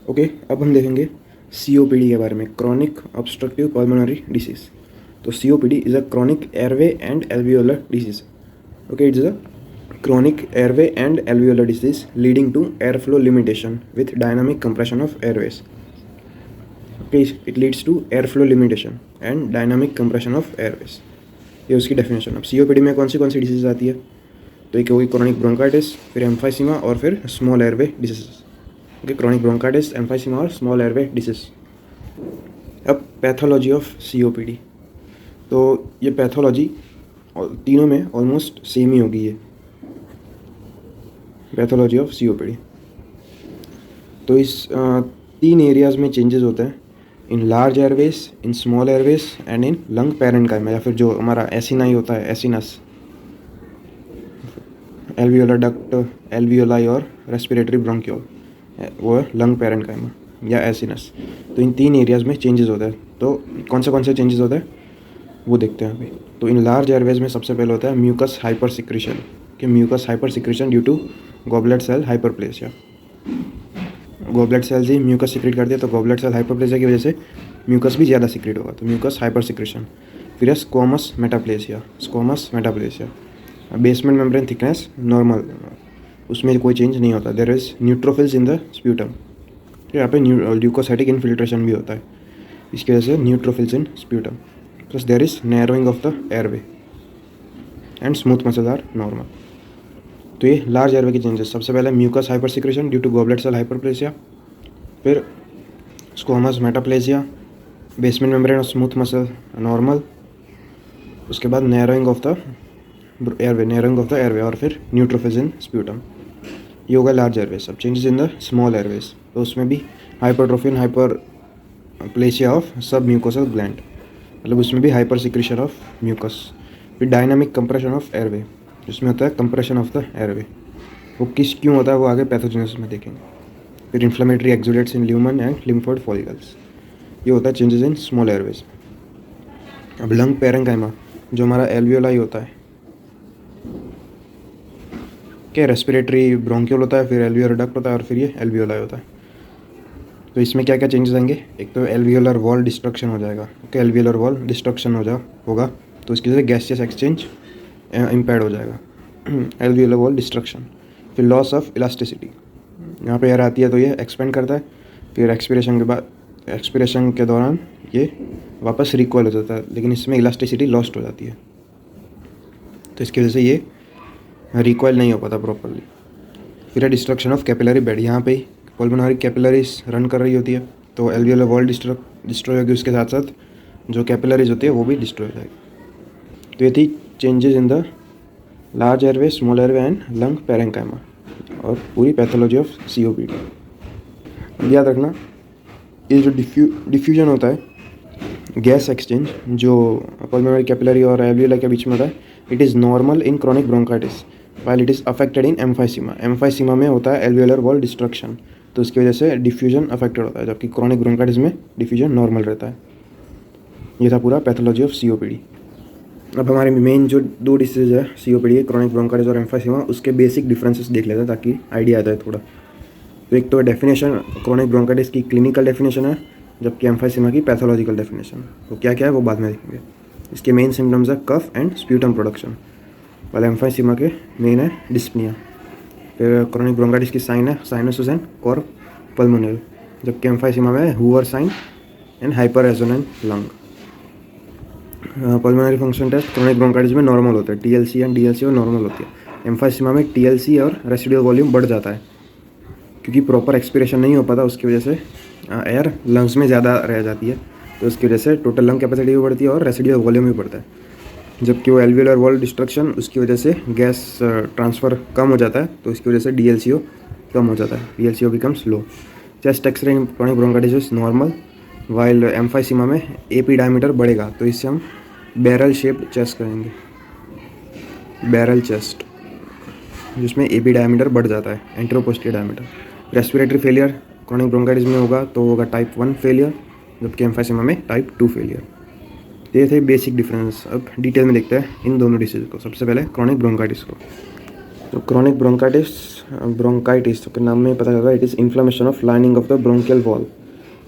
Okay, अब हम देखेंगे COPD के बारे में, क्रॉनिक ऑब्स्ट्रक्टिव पल्मोनरी डिसीज। तो COPD is a chronic airway and alveolar disease. Okay, it's a chronic airway and alveolar disease leading to airflow limitation with dynamic compression of airways. Okay, it leads to airflow limitation and dynamic compression of airways. ये उसकी definition. अब COPD में कौन सी disease आती है? तो एक होगी क्रॉनिक ब्रोंकाइटिस, फिर एम्फाइसीमा और फिर small airway disease. Okay, chronic bronchitis, emphysema और स्मॉल एयरवे डिसीज। अब पैथोलॉजी ऑफ COPD। तो ये पैथोलॉजी तीनों में ऑलमोस्ट सेम ही होगी। ये पैथोलॉजी ऑफ COPD। तो इस 3 एरियाज़ में चेंजेस होते हैं, in large Airways, in small Airways and in lung parenchyma, या फिर जो हमारा एसिनाई होता है, एसिनस, एल्वियोलर डक्ट, एल्वियोलाई और रेस्पिरेटरी ब्रोंक्यूल, वो है लंग पैरेन्काइमा या एसिनस। तो इन 3 एरियाज़ में चेंजेस होता है। तो कौन से चेंजेस होता है वो देखते हैं अभी। तो इन लार्ज एयरवेज में सबसे पहले होता है म्यूकस हाइपर सिक्रेशन, कि mucus hyper secretion due to goblet cell hyperplasia. Goblet cells ही म्यूकस सिक्रेट करती है, तो गॉबलेट सेल हाइपरप्लेसिया की वजह से म्यूकस भी ज़्यादा सिक्रेट होगा, तो म्यूकस हाइपर सिक्रेशन। फिर है squamous metaplasia, basement membrane thickness normal, उसमें कोई चेंज नहीं होता। There is neutrophils in the sputum, यहाँ पे ल्यूकोसाइटिक इन्फिल्ट्रेशन भी होता है, इसकी वजह से neutrophils in sputum. Plus there is narrowing of the airway and smooth muscles are normal. तो ये लार्ज एयरवे की चेंजेस। सबसे पहले mucus hyper secretion due to goblet cell hyperplasia, फिर स्क्वोमस मेटाप्लेसिया, बेसमेंट मेम्ब्रेन और स्मूथ मसल नॉर्मल, उसके बाद narrowing of the airway और फिर न्यूट्रोफिल्स इन स्प्यूटम। ये होगा लार्ज एयरवेज। अब changes in the small Airways, तो उसमें भी हाइपरट्रोफी एंड हाइपरप्लेसिया ऑफ सब म्यूकोसल ग्लैंड, मतलब उसमें भी हाइपर सिक्रेशन ऑफ म्यूकस। फिर डायनामिक कंप्रेशन ऑफ एयरवे, जिसमें होता है कंप्रेशन ऑफ द एयरवे। वो क्यों होता है वो आगे पैथोजेनेसिस में देखेंगे। फिर inflammatory exudates in lumen and lymphoid follicles, ये होता है चेंजेस इन स्मॉल एयरवेज। अब लंग पैरेन्काइमा, जो हमारा एल्वियोलाई होता है, क्या रेस्पिरेटरी ब्रोंक्यूल होता है, फिर एल्वियोलर डक्ट होता है और फिर ये एल्वियोलाई होता है। तो इसमें क्या क्या चेंजेस आएंगे? एक तो एल्वियोलर वॉल डिस्ट्रक्शन हो जाएगा। ओके, एल्वियोलर वॉल डिस्ट्रक्शन होगा, तो इसकी वजह से गैसियस एक्सचेंज इम्पैड हो जाएगा, एल्वियोलर वॉल डिस्ट्रक्शन। फिर लॉस ऑफ इलास्टिसिटी, यहाँ पे एयर आती है तो ये एक्सपेंड करता है, फिर एक्सपिरेशन के दौरान ये वापस रिकॉइल हो जाता है, लेकिन इसमें इलास्टिसिटी लॉस्ट हो जाती है, तो इसकी वजह से ये रिकॉइल नहीं हो पाता प्रॉपरली। फिर है डिस्ट्रक्शन ऑफ कैपिलरी बेड, यहाँ पे ही पल्मोनरी कैपिलरीज रन कर रही होती है, तो एल्वियोलर वॉल डिस्ट्रॉय होगी, उसके साथ साथ जो कैपिलरीज होती है वो भी डिस्ट्रॉय हो जाएगी। तो ये थी changes in the large airway, small airway and lung parenchyma, और पूरी पैथोलॉजी ऑफ COPD। याद रखना, ये जो डिफ्यूजन होता है, गैस एक्सचेंज जो पल्मोनरी कैपिलरी और एल्वियोलाई के बीच में होता है, it is normal in chronic bronchitis while it is affected in emphysema में होता है एल्वियोलर वॉल डिस्ट्रक्शन, तो उसकी वजह से डिफ्यूजन अफेक्टेड होता है, जबकि क्रॉनिक ब्रोंकाइटिस में डिफ्यूजन नॉर्मल रहता है। ये था पूरा पैथोलॉजी ऑफ COPD। अब हमारे मेन जो 2 डिसीज है COPD, क्रॉनिक ब्रोंकाइटिस और एम्फाइसीमा, उसके बेसिक डिफरेंसेस देख लेते हैं ताकि आइडिया आ जाए थोड़ा। तो एक तो डेफिनेशन, क्रॉनिक ब्रोंकाइटिस की क्लिनिकल डेफिनेशन है, जबकि एम्फाइसीमा की पैथोलॉजिकल डेफिनेशन। तो क्या क्या है वो बाद में देखेंगे। इसके मेन सिम्टम्स है कफ एंड स्प्यूटम प्रोडक्शन, वाले एम्फाइसीमा के मेन है डिस्पनिया। फिर क्रॉनिक ब्रोंकाइटिस की साइन है साइनोसिस एंड कॉर्प पल्मोनल, जबकि एम्फाइसीमा में Hoover sign and hyper resonant lung. Pulmonary function test chronic bronchitis में नॉर्मल होता है, TLC एंड DLC नॉर्मल होती है। एम्फाइसीमा में TLC और रेसिडुअल वॉल्यूम बढ़ जाता है, क्योंकि प्रॉपर एक्सपिरेशन नहीं हो पाता, उसकी वजह से एयर लंग्स में ज़्यादा रह जाती है, तो उसकी वजह से टोटल लंग कैपेसिटी भी बढ़ती है और रेसिडुअल वॉल्यूम भी बढ़ता है। जबकि वो एल्वियोलर वॉल डिस्ट्रक्शन, उसकी वजह से गैस ट्रांसफ़र कम हो जाता है, तो इसकी वजह से DLCO कम हो जाता है, DLCO becomes low. Chest X ray in chronic bronchitis is normal, while emphysema में AP डायमीटर बढ़ेगा, तो इससे हम बैरल शेप्ड चेस्ट करेंगे, बैरल चेस्ट, जिसमें AP डायमीटर बढ़ जाता है, anteroposterior diameter. Respiratory failure chronic bronchitis में होगा तो होगा टाइप 1 फेलियर, जबकि एम्फाइसीमा में टाइप 2 फेलियर। ये थे बेसिक डिफरेंस। अब डिटेल में देखते हैं इन दोनों डिसीज को। सबसे पहले क्रॉनिक ब्रोंकाइटिस को। तो क्रॉनिक ब्रोंकाइटिस ब्रोंकाइटिस तो नाम में पता चला it is inflammation of lining of the bronchial wall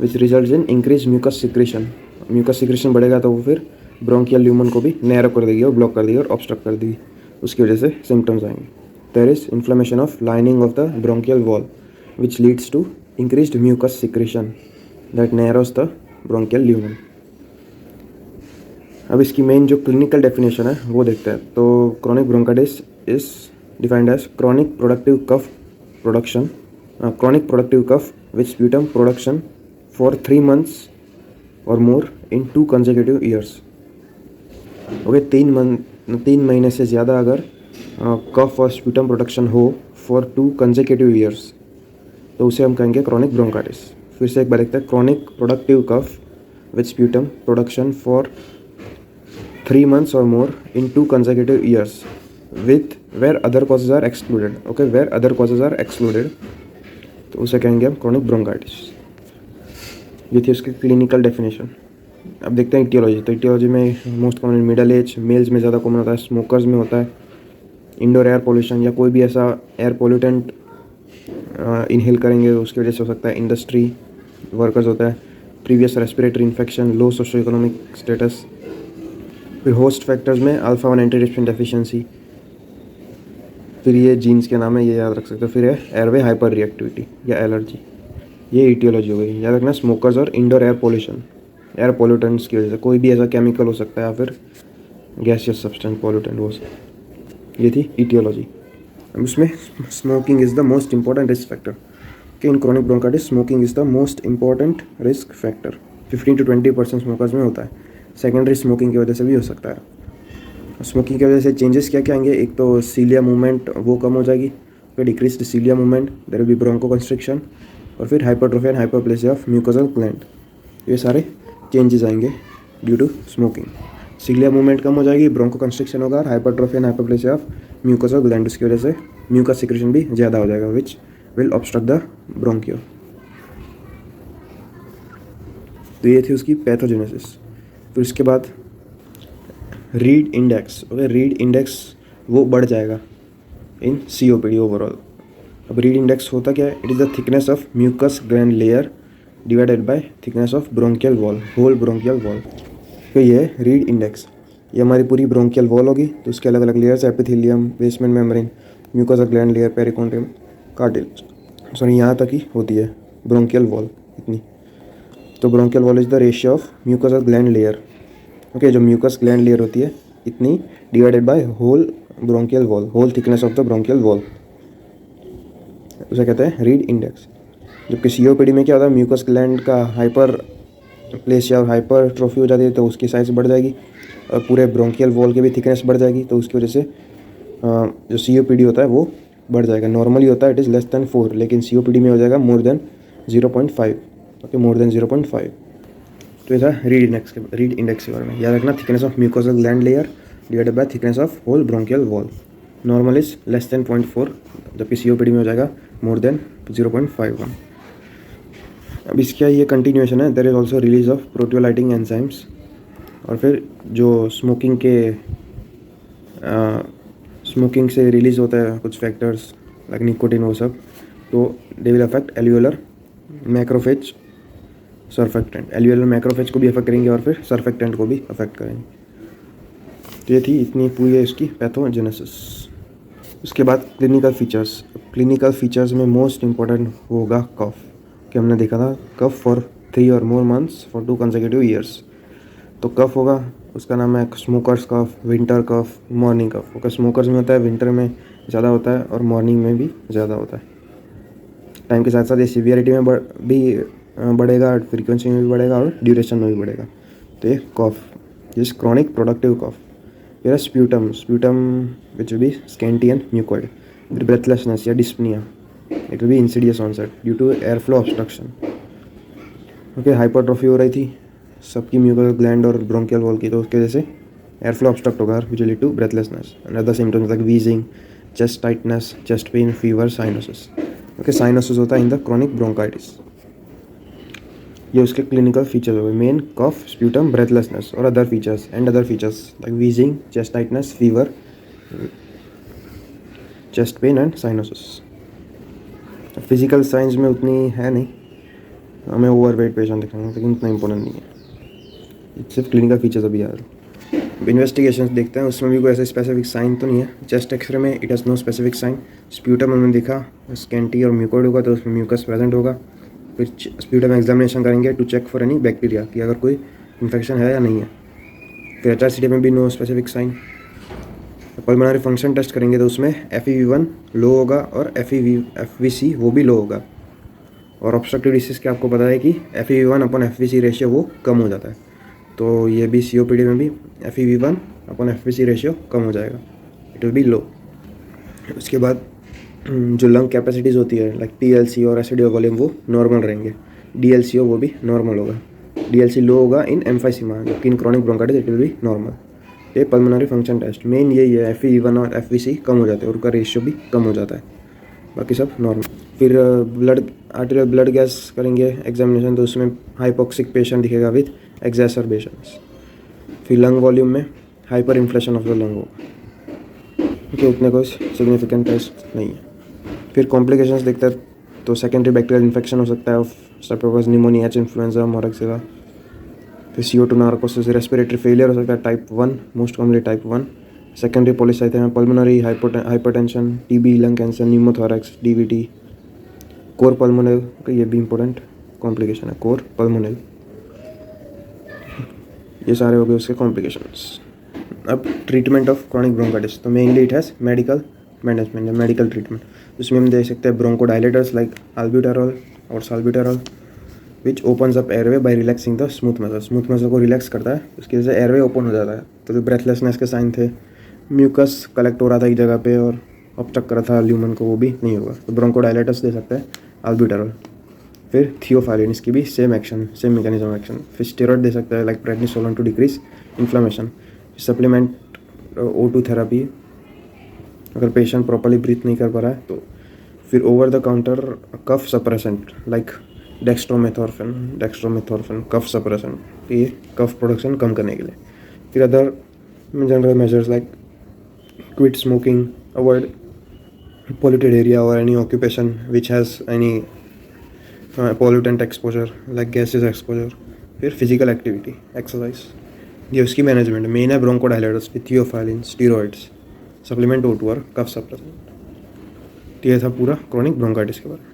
which result in increase mucus secretion. Mucus secretion बढ़ेगा तो वो फिर ब्रोंकियल ल्यूमन को भी नैरो कर देगी और ब्लॉक कर देगी और ऑब्स्ट्रक्ट कर देगी, उसकी वजह से सिम्टम्स आएंगे। There is inflammation of lining of the bronchial wall which leads to increased mucus secretion that narrows the bronchial lumen. अब इसकी मेन जो क्लिनिकल डेफिनेशन है वो देखते हैं। तो chronic bronchitis is defined as chronic productive cough production, chronic productive cough with sputum production for 3 months or more in 2 consecutive years। Okay, 3 महीने से ज़्यादा अगर कफ और स्प्यूटम प्रोडक्शन हो फॉर 2 consecutive years तो उसे हम कहेंगे क्रॉनिक ब्रोंकाइटिस। फिर से एक बार देखते हैं, chronic productive cough with sputum production for 3 months or more in 2 consecutive years with where other causes are excluded। Okay, where other causes are excluded तो उसे कहेंगे हम क्रॉनिक ब्रोंकाइटिस। ये थी उसकी क्लिनिकल डेफिनेशन। अब देखते हैं इटियोलॉजी। तो इटियोलॉजी में most common middle age, males में ज़्यादा कॉमन होता है, स्मोकर्स में होता है, इंडोर एयर पोल्यूशन या कोई भी ऐसा एयर पोल्यूटेंट इनहेल करेंगे तो उसकी वजह से हो सकता है, इंडस्ट्री वर्कर्स होता है, प्रीवियस रेस्पिरेटरी इन्फेक्शन, लो सोशो इकोनॉमिक स्टेटस। फिर होस्ट फैक्टर्स में अल्फा 1 एंटीडिप्सिन डेफिशिएंसी, फिर ये जीन्स के नाम है, ये याद रख सकते हो। फिर है एयरवे हाइपर रिएक्टिविटी या एलर्जी, ये इटियोलॉजी हो गई। याद रखना, स्मोकर्स और indoor air pollution, air pollutants की वजह से कोई भी ऐसा केमिकल हो सकता है या फिर गैसियस सब्सटेंस पोल्यूटेंट हो सकता है। ये थी इटियोलॉजी। अब उसमें smoking is the most important risk factor कि in chronic bronchitis smoking is the most important risk factor. 15 to 20% smokers में होता है। सेकेंडरी स्मोकिंग की वजह से भी हो सकता है। स्मोकिंग की वजह से चेंजेस क्या क्या आएंगे, एक तो सीलिया मूवमेंट वो कम हो जाएगी, फिर decreased cilia movement, there will be bronchoconstriction, और फिर hypertrophy and hyperplasia of mucosal gland. ये सारे चेंजेस आएंगे due to smoking. Cilia movement कम हो जाएगी, ब्रोंको कंस्ट्रिक्शन होगा, और hypertrophy and hyperplasia of mucosal gland, उसकी वजह से म्यूकस सिक्रेशन भी ज़्यादा हो जाएगा which will obstruct the bronchioles. तो ये थी उसकी पैथोजेनेसिस। फिर उसके बाद Reid index. Okay, Reid index वो बढ़ जाएगा इन COPD ओवरऑल। अब रीड इंडेक्स होता क्या है, it is the thickness of mucus gland layer divided by thickness of bronchial wall, whole bronchial wall. तो ये है रीड इंडेक्स। ये हमारी पूरी ब्रोंकियल वॉल होगी, तो उसके अलग अलग layers, epithelium, basement membrane, mucus gland layer, perichondrium, cartilage, sorry यहाँ तक ही होती है ब्रोंकियल वॉल इतनी। तो bronchial wall is the ratio of mucus gland layer. Okay, जो म्यूकस ग्लैंड लेयर होती है इतनी divided by whole bronchial wall, whole thickness of the bronchial wall, उसे कहते हैं रीड इंडेक्स। जबकि COPD में क्या होता है, म्यूकस ग्लैंड का हाइपर प्लेसिया और हाइपर ट्रोफी हो जाती है, तो उसकी साइज बढ़ जाएगी और पूरे ब्रोंकियल वॉल की भी थिकनेस बढ़ जाएगी, तो उसकी वजह से जो COPD होता है वो बढ़ जाएगा। नॉर्मली होता है इट इज़ लेस देन 4, लेकिन COPD में हो जाएगा more than 0.5। Okay, more than 0.5। तो ये था रीड इंडेक्स के बारे में। याद रखना, thickness of mucosal gland layer divided by thickness of whole bronchial wall. Normal is less than 0.4, जबकि COPD में हो जाएगा मोर देन 0.51। अब इसका ये कंटिन्यूएशन है, there is also release of proteolytic enzymes. और फिर जो स्मोकिंग से रिलीज होता है कुछ फैक्टर्स लाइक निकोटिन, वो सब, तो they will affect alveolar macrophage surfactant. Alveolar macrophage को भी अफेक्ट करेंगे और फिर सर्फेक्टेंट को भी अफेक्ट करेंगे। तो ये थी इतनी पूरी है इसकी पैथोजेनेसिस। उसके बाद क्लिनिकल फीचर्स। क्लिनिकल फीचर्स में मोस्ट इंपॉर्टेंट होगा कफ, कि हमने देखा था कफ for 3 or more months for 2 consecutive years। तो कफ होगा, उसका नाम है स्मोकर्स कफ, विंटर कफ, मॉर्निंग कफ। ओके, स्मोकर्स में होता है, विंटर में ज़्यादा होता है और मॉर्निंग में भी ज़्यादा होता है। टाइम के साथ साथ ये सीवियरिटी में भी बढ़ेगा, फ्रीक्वेंसी में भी बढ़ेगा और ड्यूरेशन में भी बढ़ेगा। तो ये cough, this chronic productive cough. फिर sputum which will be scanty and mucoid. फिर ब्रेथलेसनेस या dyspnoea, it will be insidious onset due to air flow obstruction. Okay, hypertrophy हो रही थी सबकी म्यूकस ग्लैंड और ब्रोंकियल वॉल की, तो उसकी वजह से एयर फ्लो ऑब्स्ट्रक्ट होगा which will lead to breathlessness and other symptoms like wheezing, chest tightness, chest pain, fever, cyanosis. Okay, cyanosis होता है इन द क्रॉनिक ब्रोंकाइटिस। ये उसके क्लिनिकल फीचर्स हो गए, मेन कफ, स्प्यूटम, ब्रेथलेसनेस और other features like wheezing, chest tightness, fever, chest pain and cyanosis. Physical science में उतनी है नहीं, हमें ओवरवेट पेशेंट दिखाएंगे, लेकिन उतना इंपॉर्टेंट नहीं है, सिर्फ क्लिनिकल फीचर्स अभी आ रहे हैं। इन्वेस्टिगेशंस देखते हैं, उसमें भी कोई ऐसा स्पेसिफिक साइन तो नहीं है। चेस्ट एक्सरे में it has no specific sign. Sputum हमने देखा स्कैंटी और म्यूकोइड होगा तो उसमें म्यूकस प्रेजेंट होगा। फिर स्प्यूटम एग्जामिनेशन करेंगे to check for any bacteria कि अगर कोई इन्फेक्शन है या नहीं है। फिर HRCT में भी no specific sign. Pulmonary function test करेंगे तो उसमें FEV1 लो होगा और FVC वो भी लो होगा। और ऑब्स्ट्रक्टिव डिसीज के आपको पता है कि FEV1 अपॉन FVC रेशियो वो कम हो जाता है, तो ये भी COPD में भी FEV1 अपॉन FVC रेशियो कम हो जाएगा, इट विल बी लो। उसके बाद जो लंग कैपेसिटीज़ होती है लाइक TLC और एसिडियो वॉल्यूम वो नॉर्मल रहेंगे। DLCO वो भी नॉर्मल होगा। DLC लो होगा इन एम्फाइसीमा, जबकि इन chronic bronchitis it will B normal. ये पल्मोनरी फंक्शन टेस्ट मेन यही है, FEV1 और FVC कम हो जाते हैं और उनका रेशियो भी कम हो जाता है, बाकी सब नॉर्मल। फिर आर्टेरियल ब्लड गैस करेंगे एग्जामिनेशन, तो उसमें हाइपोक्सिक पेशेंट दिखेगा विथ एक्जैसरबेशंस। फिर लंग वॉल्यूम में hyper inflation of the lung होगा, क्योंकि उतने कोई सिग्निफिकेंट टेस्ट नहीं है। फिर कॉम्प्लिकेशंस देखते हैं तो सेकेंडरी बैक्टीरियल इन्फेक्शन हो सकता है of Streptococcus pneumoniae, influenzae, Moraxella. फिर CO2 नार्कोसिस, रेस्पिरेटरी फेलियर हो सकता है type 1, most commonly type 1। Secondary polycythaemia, pulmonary hypertension, TB, lung cancer, pneumothorax, DVT, cor pulmonale, ये भी इंपॉर्टेंट कॉम्प्लिकेशन है, कोर पल्मोनल। ये सारे हो गए उसके कॉम्प्लिकेशंस। अब ट्रीटमेंट ऑफ क्रॉनिक ब्रोंकाइटिस, तो mainly it has medical management या मेडिकल ट्रीटमेंट। उसमें हम देख सकते हैं ब्रोंकोडायलेटर्स लाइक अल्ब्यूटेरॉल और साल्ब्यूटेरॉल which opens up airway by relaxing the smooth muscle. Smooth muscle को रिलैक्स करता है, उसकी वजह से एयरवे ओपन हो जाता है। तो जो ब्रेथलेसनेस के साइन थे, म्यूकस कलेक्ट हो रहा था एक जगह पे और ऑब्स्ट्रक्ट कर रहा था ल्यूमन को, वो भी नहीं होगा। तो ब्रोंकोडायलेटर्स दे सकते हैं अल्ब्यूटेरॉल। फिर थियोफाइलिन, इसकी भी same action, same mechanism action. फिर स्टेरॉइड दे सकता है like prednisolone to decrease inflammation. Supplement O2 therapy अगर पेशेंट प्रॉपर्ली ब्रीथ नहीं कर पा रहा है तो। फिर over the counter cough suppressant like dextromethorphan cough suppressant, ये कफ प्रोडक्शन कम करने के लिए। फिर other general measures like quit smoking, avoid polluted area or any occupation which has any pollutant exposure like gases exposure। फिर physical activity, exercise, ये उसकी management main है। Bronchodilators, theophylline, steroids, supplement O2 और कफ सप्रेसेंट। ये था पूरा chronic bronchitis के बारे में।